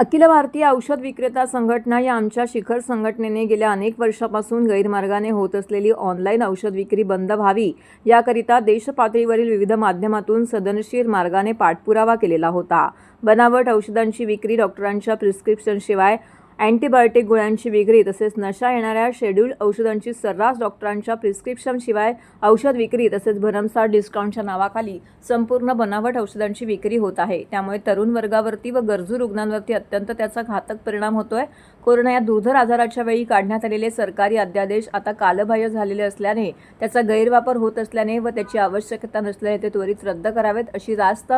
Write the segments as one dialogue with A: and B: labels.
A: अखिल भारतीय औषध विक्रेता संघटना या आमच्या शिखर संघटनेने गेल्या अनेक वर्षापासून गैरमार्गाने होत असलेली ऑनलाईन औषध विक्री बंद व्हावी याकरिता देशपातळीवरील विविध माध्यमातून सदनशीर मार्गाने पाठपुरावा केलेला होता। बनावट औषधांची विक्री, डॉक्टरांच्या प्रिस्क्रिप्शनशिवाय अँटीबायोटिक गोळ्यांची विक्री तसेच नशा येणाऱ्या शेड्यूल्ड औषधांची सर्रास डॉक्टरांच्या प्रिस्क्रिप्शनशिवाय औषध विक्री तसेच भरमसाठ डिस्काउंटच्या नावाखाली संपूर्ण बनावट औषधांची विक्री होत आहे। त्यामुळे तरुण वर्गावरती व गरजू रुग्णांवरती अत्यंत त्याचा घातक परिणाम होतोय। कोरोना या दुर्धर आजाराच्या वेळी काढण्यात आलेले सरकारी अध्यादेश आता कालबाह्य झालेले असल्याने त्याचा गैरवापर होत असल्याने व त्याची आवश्यकता नसल्याने ते त्वरित रद्द करावेत अशी रास्त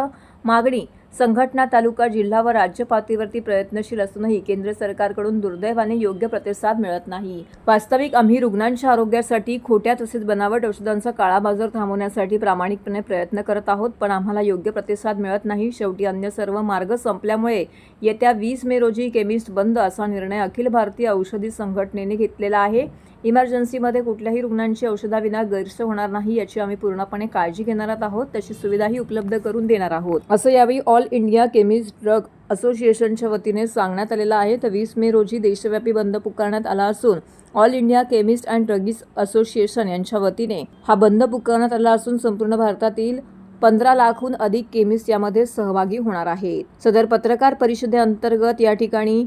A: मागणी संघटना तालुका, जिल्हा व राज्य पातळीवरती प्रयत्नशील असूनही केंद्र सरकारकडून दुर्दैवाने योग्य प्रतिसाद मिळत नाही। वास्तविक आम्ही रुग्णांच्या आरोग्यासाठी खोट्या तसेच बनावट औषधांचा काळाबाजार थांबवण्यासाठी प्रामाणिकपणे प्रयत्न करत आहोत, पण आम्हाला योग्य प्रतिसाद मिळत नाही। शेवटी अन्य सर्व मार्ग संपल्यामुळे येत्या 20 मे रोजी केमिस्ट बंद असा निर्णय अखिल भारतीय औषधी संघटनेने घेतलेला आहे। इमर्जन्सीमध्ये कुठल्याही रुग्णांची औषधाविना गैरसोय होणार नाही याची आम्ही पूर्णपणे काळजी घेणार आहोत, तशी सुविधाही उपलब्ध करून देणार आहोत असं यावेळी ऑल इंडिया केमिस्ट ड्रग असोसिएशनच्या वतीने सांगण्यात आलेलं आहे। तर 20 मे रोजी देशव्यापी बंद पुकारण्यात आला असून all India chemist and druggist association यांच्या वतीने हा बंद पुकारण्यात आला असून संपूर्ण भारतातील 15 लाखहून अधिक केमिस्ट यामध्ये सहभागी होणार आहेत। सदर पत्रकार परिषदेअंतर्गत या ठिकाणी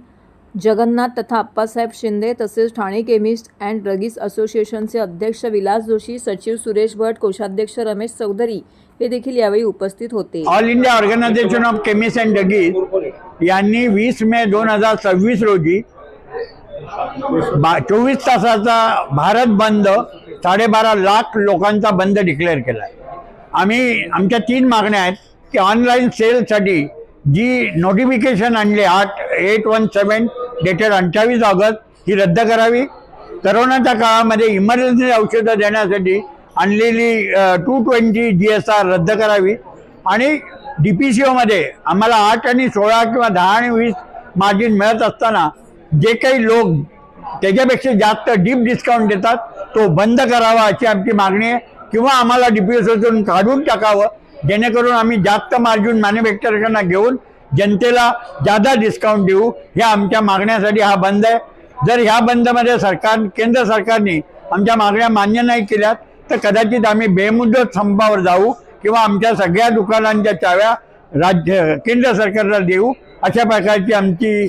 A: जगन्नाथ तथा अप्पासाहेब शिंदे तसेच ठाणे केमिस्ट अँड ड्रगिस्ट असोसिएशनचे अध्यक्ष विलास जोशी, सचिव सुरेश भट, कोषाध्यक्ष रमेश चौधरी हे देखील यावेळी उपस्थित होते।
B: All India organisation of chemist and druggist यांनी 20 मे 2026 रोजी 24 तासाचा भारत बंद 12.5 लाख लोकांचा बंद डिक्लेअर केला। आम्ही आमच्या 3 मागण्या आहेत की ऑनलाईन सेलसाठी जी नोटिफिकेशन आणले 817 डेटेड 28 ऑगस्ट ही रद्द करावी। करोनाच्या काळामध्ये इमर्जन्सी औषधं देण्यासाठी आणलेली 220 GSR रद्द करावी आणि DPCOमध्ये आम्हाला 8 आणि 16 किंवा 10 आणि 20 मार्जिन मिळत असताना जे काही लोक त्याच्यापेक्षा जास्त डीप डिस्काउंट देतात तो बंद करावा अशी आमची मागणी आहे, किंवा आम्हाला DPCOतून काढून टाकावं जेणेकरून आम्ही जास्त मार्जिन मॅन्युफॅक्चरर्सना घेऊन जनतेला जादा डिस्काउंट देऊ। ह्या आमच्या मागण्यासाठी हा बंद आहे। जर ह्या बंदमध्ये केंद्र सरकारने आमच्या मागण्या मान्य नाही केल्यात तर कदाचित आम्ही बेमुदत संपावर जाऊ किंवा आमच्या सगळ्या दुकानांच्या चाव्या केंद्र सरकारला देऊ अशा प्रकारची आमची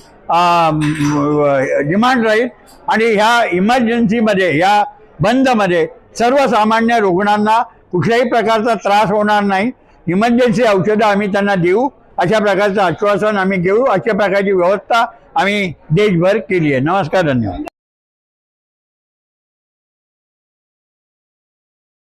B: डिमांड राहील। आणि ह्या इमर्जन्सीमध्ये ह्या बंदमध्ये सर्वसामान्य रुग्णांना कुठल्याही प्रकारचा त्रास होणार नाही, इमर्जन्सी औषधं आम्ही त्यांना देऊ अशा प्रकारचं आश्वासन आम्ही घेऊ, अशा प्रकारची व्यवस्था आम्ही देशभर केली आहे। नमस्कार, धन्यवाद।